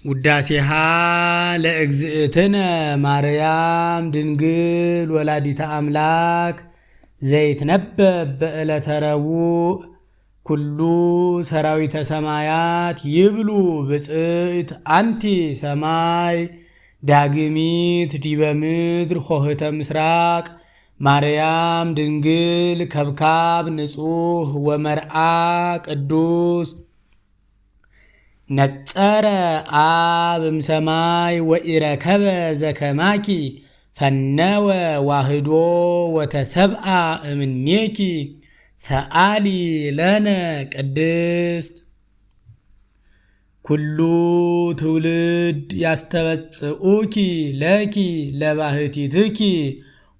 ውዳሴሃ ለእግዝእትነ ማርያም ድንግል ወላዲተ አምላክ ዘይትነበብ በዕለተ ረቡዕ ኩሉ ሰራዊተ ሰማያት ይብሉ ብፅዕት አንቲ ሰማይ ዳግሚት ዲበ ምድር ሆህተ ምስራቅ ማርያም ድንግል ከብካብ ንጹሕ ወመርአ ቅዱስ ነጸረ አብም ሰማይ ወኢረከበ ዘከማኪ ፈነወ ዋህዶ ወተሰብአ እምኔኪ ሰአሊ ለነ ቅድስት ኩሉ ትውልድ ያስተበጽኡኪ ለኪ ለባህቲትኪ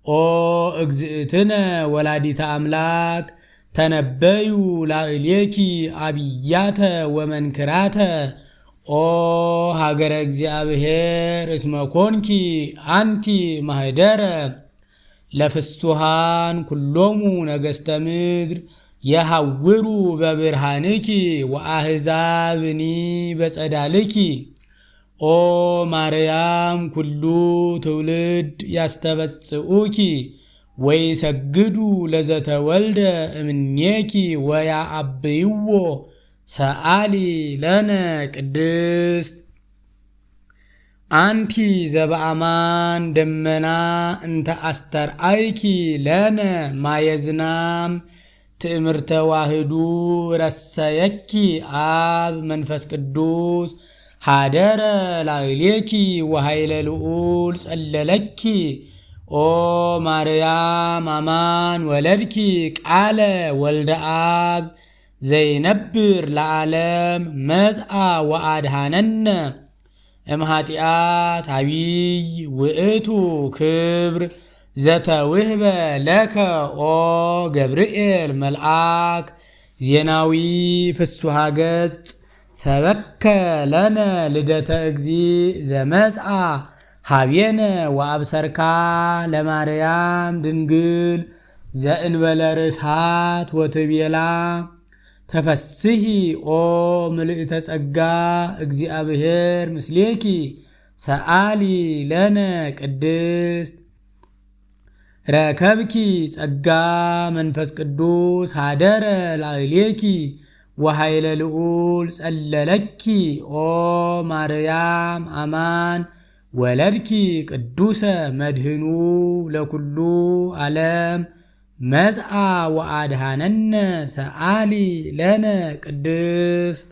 ኦ እግዝእትነ ወላዲተ አምላክ ተነበዩ ላዕሌኪ አብያተ ወመንክራተ ኦ ሀገረ እግዚአብሔር እስመ ኮንኪ አንቲ ማህደረ ለፍሱሃን ኩሎሙ ነገስተ ምድር የሐውሩ በብርሃንኪ ወአሕዛብኒ በጸዳልኪ ኦ ማርያም ኩሉ ትውልድ ያስተበጽኡኪ ወይሰግዱ ለዘተወልደ እምኔኪ ወያአብይዎ ሰአሊ ለነ ቅድስት አንቲ ዘበአማን ደመና እንተ አስተርአይኪ ለነ ማየዝናም ትእምርተ ዋህዱ ረሰየኪ አብ መንፈስ ቅዱስ ሃደረ ላዕሌኪ ወኃይለ ልዑል ጸለለኪ ኦ ማርያም አማን ወለድኪ ቃለ ወልደ አብ ዘይነብር ለዓለም መጽአ ወአድሃነነ እምኃጢአት አቢይ ውእቱ ክብር ዘተውህበ ለከ ኦ ገብርኤል መልአክ ዜናዊ ፍሱሃ ገጽ ሰበከ ለነ ልደተ እግዚእ ዘመጽአ ሀቤነ ወአብሰርካ ለማርያም ድንግል ዘእንበለ ርስሃት ወትቤላ ተፈስሒ ኦ ምልእተ ጸጋ እግዚአብሔር ምስሌኪ ሰአሊ ለነ ቅድስት ረከብኪ ጸጋ መንፈስ ቅዱስ ሃደረ ላዕሌኪ ወኃይለ ልዑል ጸለለኪ ኦ ማርያም አማን ወለድኪ ቅዱሰ መድህኑ ለኩሉ ዓለም መጽአ ወአድሃነነ ሰአሊ ለነ ቅድስት